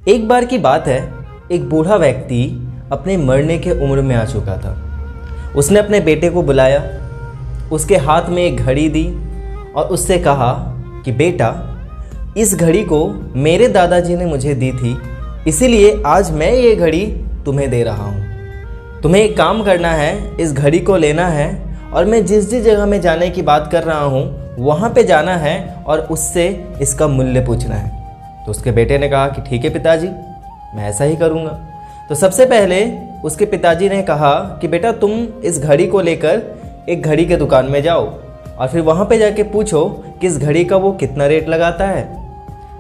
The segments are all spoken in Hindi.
एक बार की बात है, एक बूढ़ा व्यक्ति अपने मरने के उम्र में आ चुका था। उसने अपने बेटे को बुलाया, उसके हाथ में एक घड़ी दी और उससे कहा कि बेटा, इस घड़ी को मेरे दादाजी ने मुझे दी थी, इसीलिए आज मैं ये घड़ी तुम्हें दे रहा हूँ। तुम्हें एक काम करना है, इस घड़ी को लेना है और मैं जिस जिस जगह में जाने की बात कर रहा हूँ वहाँ पे जाना है और उससे इसका मूल्य पूछना है। तो उसके बेटे ने कहा कि ठीक है पिताजी, मैं ऐसा ही करूँगा। तो सबसे पहले उसके पिताजी ने कहा कि बेटा, तुम इस घड़ी को लेकर एक घड़ी के दुकान में जाओ और फिर वहाँ पे जाके पूछो कि इस घड़ी का वो कितना रेट लगाता है।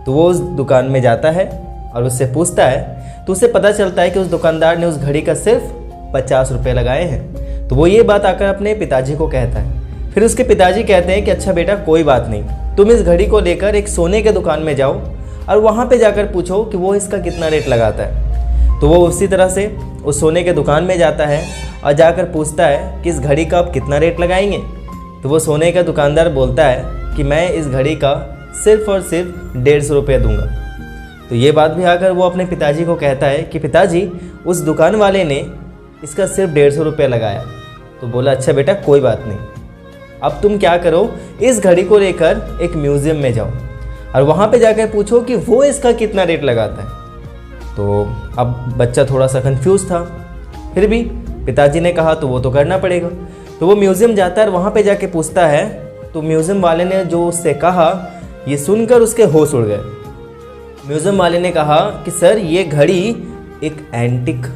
तो वो उस दुकान में जाता है और उससे पूछता है, तो उसे पता चलता है कि उस दुकानदार ने उस घड़ी का सिर्फ 50 रुपये लगाए हैं। तो वो ये बात आकर अपने पिताजी को कहता है। फिर उसके पिताजी कहते हैं कि अच्छा बेटा, कोई बात नहीं, तुम इस घड़ी को लेकर एक सोने के दुकान में जाओ और वहाँ पे जाकर पूछो कि वो इसका कितना रेट लगाता है। तो वो उसी तरह से उस सोने के दुकान में जाता है और जाकर पूछता है कि इस घड़ी का आप कितना रेट लगाएंगे। तो वो सोने का दुकानदार बोलता है कि मैं इस घड़ी का सिर्फ और सिर्फ 150 रुपये दूंगा। तो ये बात भी आकर वो अपने पिताजी को कहता है कि पिताजी, उस दुकान वाले ने इसका सिर्फ 150 रुपये लगाया। तो बोला अच्छा बेटा, कोई बात नहीं, अब तुम क्या करो, इस घड़ी को लेकर एक म्यूज़ियम में जाओ और वहाँ पे जाकर पूछो कि वो इसका कितना रेट लगाता है। तो अब बच्चा थोड़ा सा कंफ्यूज था, फिर भी पिताजी ने कहा तो वो तो करना पड़ेगा। तो वो म्यूज़ियम जाता है और वहाँ पे जाके पूछता है। तो म्यूज़ियम वाले ने जो उससे कहा, ये सुनकर उसके होश उड़ गए। म्यूज़ियम वाले ने कहा कि सर, ये घड़ी एक एंटिक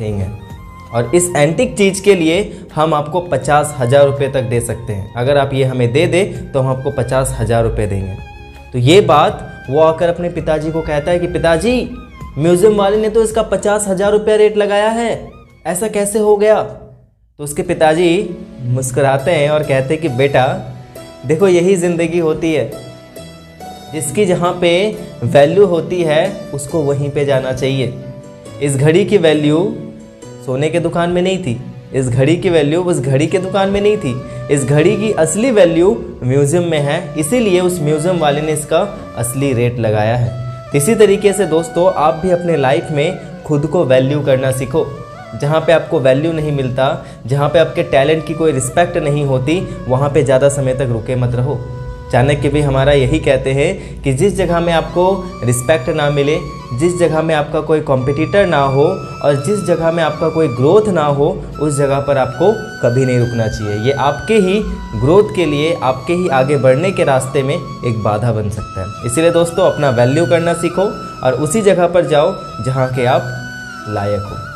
थिंग है और इस एंटिक चीज़ के लिए हम आपको 50,000 रुपये तक दे सकते हैं। अगर आप ये हमें दे दे तो हम आपको 50,000 रुपये देंगे। तो ये बात वो आकर अपने पिताजी को कहता है कि पिताजी, म्यूज़ियम वाले ने तो इसका 50,000 रुपये रेट लगाया है, ऐसा कैसे हो गया। तो उसके पिताजी मुस्कुराते हैं और कहते हैं कि बेटा देखो, यही ज़िंदगी होती है, जिसकी जहाँ पे वैल्यू होती है उसको वहीं पे जाना चाहिए। इस घड़ी की वैल्यू सोने के दुकान में नहीं थी, इस घड़ी की वैल्यू उस घड़ी के दुकान में नहीं थी, इस घड़ी की असली वैल्यू म्यूज़ियम में है, इसीलिए उस म्यूज़ियम वाले ने इसका असली रेट लगाया है। इसी तरीके से दोस्तों, आप भी अपने लाइफ में खुद को वैल्यू करना सीखो। जहाँ पे आपको वैल्यू नहीं मिलता, जहाँ पे आपके टैलेंट की कोई रिस्पेक्ट नहीं होती, वहाँ पे ज़्यादा समय तक रुके मत रहो। चाणक्य भी हमारा यही कहते हैं कि जिस जगह में आपको रिस्पेक्ट ना मिले, जिस जगह में आपका कोई कॉम्पिटिटर ना हो और जिस जगह में आपका कोई ग्रोथ ना हो, उस जगह पर आपको कभी नहीं रुकना चाहिए। ये आपके ही ग्रोथ के लिए, आपके ही आगे बढ़ने के रास्ते में एक बाधा बन सकता है। इसीलिए दोस्तों, अपना वैल्यू करना सीखो और उसी जगह पर जाओ जहाँ के आप लायक हो।